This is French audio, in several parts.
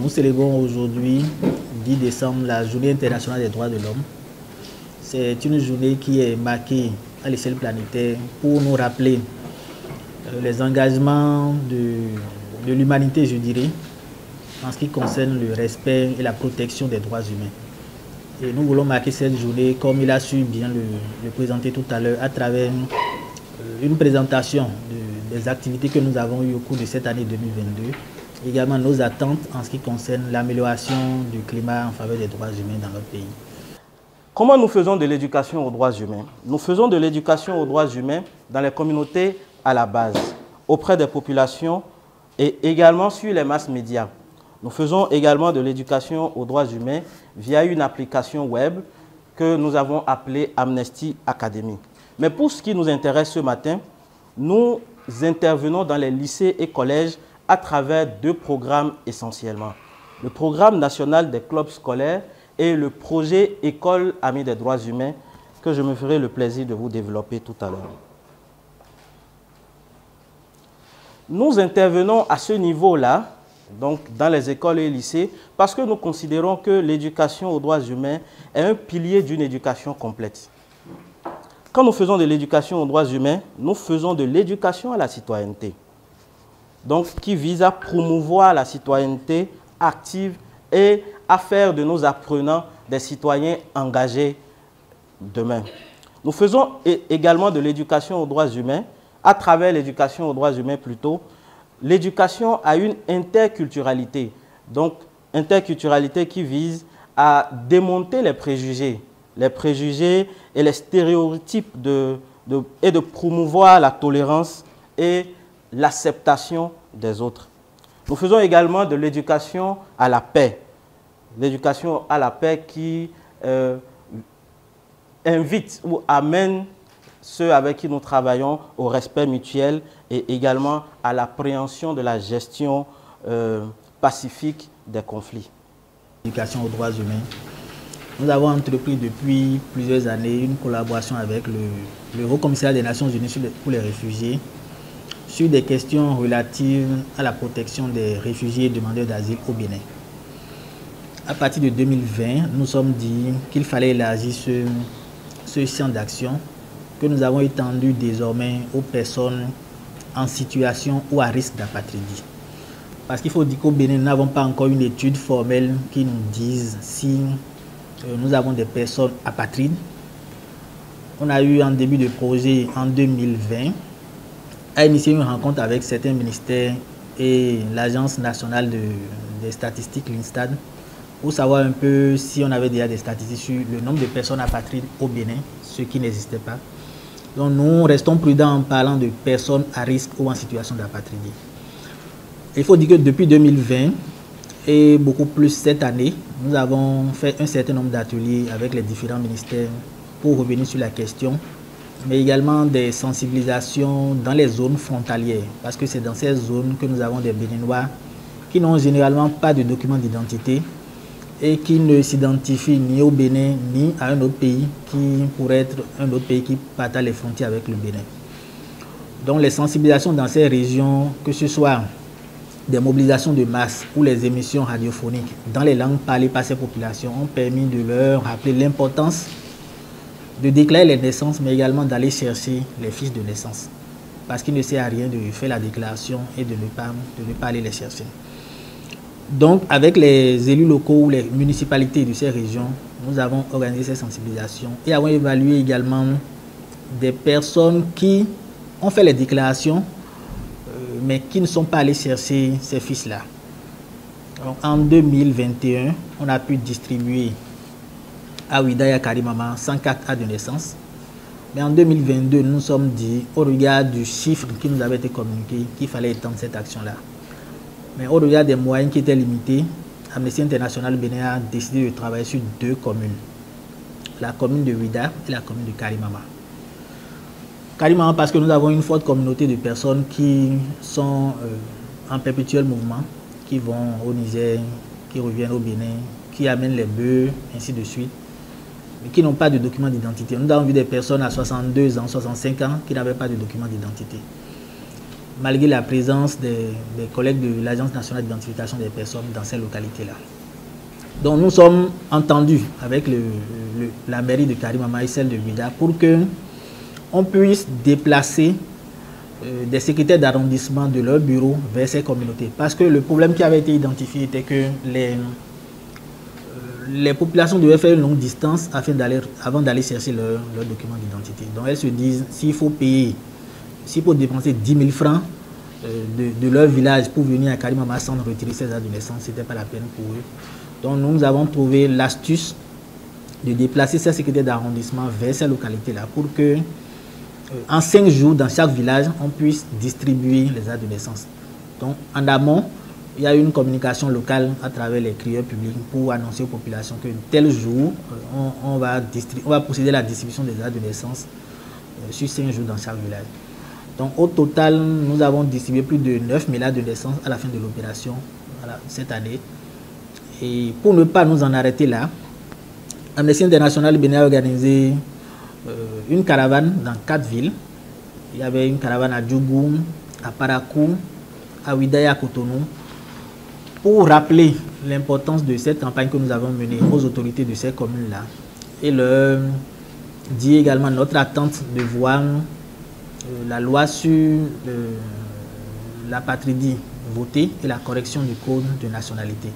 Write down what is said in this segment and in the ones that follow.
Nous célébrons aujourd'hui, 10 décembre, la Journée internationale des droits de l'homme. C'est une journée qui est marquée à l'échelle planétaire pour nous rappeler les engagements de l'humanité, je dirais, en ce qui concerne le respect et la protection des droits humains. Et nous voulons marquer cette journée, comme il a su bien le présenter tout à l'heure, à travers une présentation des activités que nous avons eues au cours de cette année 2022. Également nos attentes en ce qui concerne l'amélioration du climat en faveur des droits humains dans notre pays. Comment nous faisons de l'éducation aux droits humains? Nous faisons de l'éducation aux droits humains dans les communautés à la base, auprès des populations et également sur les masses médias. Nous faisons également de l'éducation aux droits humains via une application web que nous avons appelée Amnesty Academy. Mais pour ce qui nous intéresse ce matin, nous intervenons dans les lycées et collèges à travers deux programmes essentiellement. Le programme national des clubs scolaires et le projet École Amie des droits humains que je me ferai le plaisir de vous développer tout à l'heure. Nous intervenons à ce niveau-là, donc dans les écoles et lycées, parce que nous considérons que l'éducation aux droits humains est un pilier d'une éducation complète. Quand nous faisons de l'éducation aux droits humains, nous faisons de l'éducation à la citoyenneté, donc qui vise à promouvoir la citoyenneté active et à faire de nos apprenants des citoyens engagés demain. Nous faisons également de l'éducation aux droits humains, à travers l'éducation aux droits humains plutôt, l'éducation à une interculturalité. Donc, interculturalité qui vise à démonter les préjugés et les stéréotypes et de promouvoir la tolérance et l'acceptation des autres. Nous faisons également de l'éducation à la paix. L'éducation à la paix qui invite ou amène ceux avec qui nous travaillons au respect mutuel et également à l'appréhension de la gestion pacifique des conflits. L'éducation aux droits humains. Nous avons entrepris depuis plusieurs années une collaboration avec le Haut-Commissariat des Nations Unies pour les réfugiés sur des questions relatives à la protection des réfugiés et demandeurs d'asile au Bénin. À partir de 2020, nous sommes dit qu'il fallait élargir ce champ d'action que nous avons étendu désormais aux personnes en situation ou à risque d'apatridie. Parce qu'il faut dire qu'au Bénin, nous n'avons pas encore une étude formelle qui nous dise si nous avons des personnes apatrides. On a eu un début de projet en 2020 à initier une rencontre avec certains ministères et l'Agence nationale des statistiques, l'INSTAD, pour savoir un peu si on avait déjà des statistiques sur le nombre de personnes apatrides au Bénin, ce qui n'existait pas. Donc nous restons prudents en parlant de personnes à risque ou en situation d'apatridie. Il faut dire que depuis 2020 et beaucoup plus cette année, nous avons fait un certain nombre d'ateliers avec les différents ministères pour revenir sur la question, mais également des sensibilisations dans les zones frontalières, parce que c'est dans ces zones que nous avons des Béninois qui n'ont généralement pas de documents d'identité et qui ne s'identifient ni au Bénin ni à un autre pays qui pourrait être un autre pays qui partage les frontières avec le Bénin. Donc les sensibilisations dans ces régions, que ce soit des mobilisations de masse ou les émissions radiophoniques dans les langues parlées par ces populations, ont permis de leur rappeler l'importance de déclarer les naissances, mais également d'aller chercher les fiches de naissance. Parce qu'il ne sert à rien de faire la déclaration et de ne pas aller les chercher. Donc, avec les élus locaux ou les municipalités de ces régions, nous avons organisé ces sensibilisations et avons évalué également des personnes qui ont fait les déclarations, mais qui ne sont pas allées chercher ces fiches-là. En 2021, on a pu distribuer à Ouida et à Karimama 104 actes de naissance. Mais en 2022, nous nous sommes dit, au regard du chiffre qui nous avait été communiqué, qu'il fallait étendre cette action-là. Mais au regard des moyens qui étaient limités, Amnesty International Bénin a décidé de travailler sur deux communes. La commune de Ouida et la commune de Karimama. Karimama parce que nous avons une forte communauté de personnes qui sont en perpétuel mouvement, qui vont au Niger, qui reviennent au Bénin, qui amènent les bœufs, ainsi de suite, mais qui n'ont pas de documents d'identité. Nous avons vu des personnes à 62 ans, 65 ans qui n'avaient pas de documents d'identité. malgré la présence des collègues de l'Agence nationale d'identification des personnes dans ces localités-là. Donc nous sommes entendus avec la mairie de Karimama et celle de Ouidah pour qu'on puisse déplacer des secrétaires d'arrondissement de leur bureau vers ces communautés. Parce que le problème qui avait été identifié était que les populations devaient faire une longue distance avant d'aller chercher leurs documents d'identité. Donc elles se disent, s'il faut payer, s'il faut dépenser 10 000 francs de leur village pour venir à Karimama sans retirer ces actes de naissance, ce n'était pas la peine pour eux. Donc nous avons trouvé l'astuce de déplacer ces secrétaires d'arrondissement vers ces localités-là pour que en 5 jours, dans chaque village, on puisse distribuer les actes de naissance. Donc, en amont, il y a une communication locale à travers les crieurs publics pour annoncer aux populations que tel jour, on va procéder à la distribution des actes de naissance sur 5 jours dans chaque village. Donc, au total, nous avons distribué plus de 9 000 actes de naissance à la fin de l'opération cette année. Et pour ne pas nous en arrêter là, Amnesty International Bénin a organisé une caravane dans 4 villes. Il y avait une caravane à Djougou, à Parakou, à Ouidah et à Cotonou, pour rappeler l'importance de cette campagne que nous avons menée aux autorités de ces communes-là et leur dire également notre attente de voir la loi sur l'apatridie votée et la correction du code de nationalité.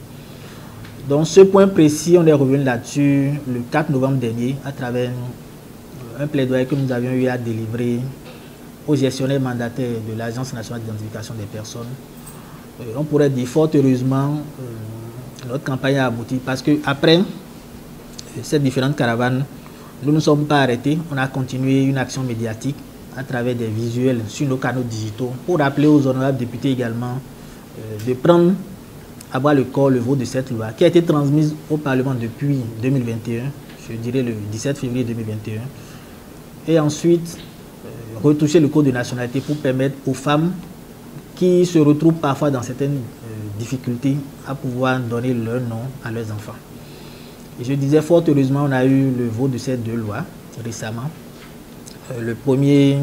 Donc ce point précis, on est revenu là-dessus le 4 novembre dernier à travers un plaidoyer que nous avions eu à délivrer aux gestionnaires mandataires de l'Agence nationale d'identification des personnes. On pourrait dire fort heureusement notre campagne a abouti parce qu'après ces différentes caravanes, nous ne nous sommes pas arrêtés. On a continué une action médiatique à travers des visuels sur nos canaux digitaux pour rappeler aux honorables députés également de prendre à bras le corps le vote de cette loi qui a été transmise au Parlement depuis 2021, je dirais le 17 février 2021. Et ensuite, retoucher le code de nationalité pour permettre aux femmes qui se retrouvent parfois dans certaines difficultés à pouvoir donner leur nom à leurs enfants. Et je disais, fort heureusement, on a eu le vote de ces 2 lois récemment. Le premier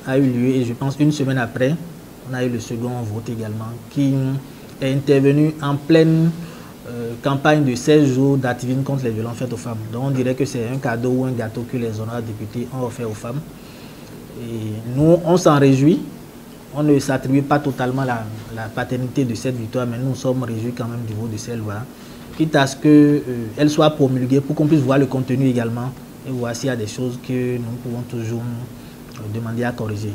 a eu lieu et je pense une semaine après, on a eu le second vote également qui est intervenu en pleine campagne de 16 jours d'activisme contre les violences faites aux femmes. Donc on dirait que c'est un cadeau ou un gâteau que les honorables députés ont offert aux femmes. Et nous, on s'en réjouit. On ne s'attribue pas totalement la paternité de cette victoire, mais nous sommes réjouis quand même du vote de ces lois, quitte à ce qu'elles soient promulguées pour qu'on puisse voir le contenu également et voir s'il y a des choses que nous pouvons toujours demander à corriger.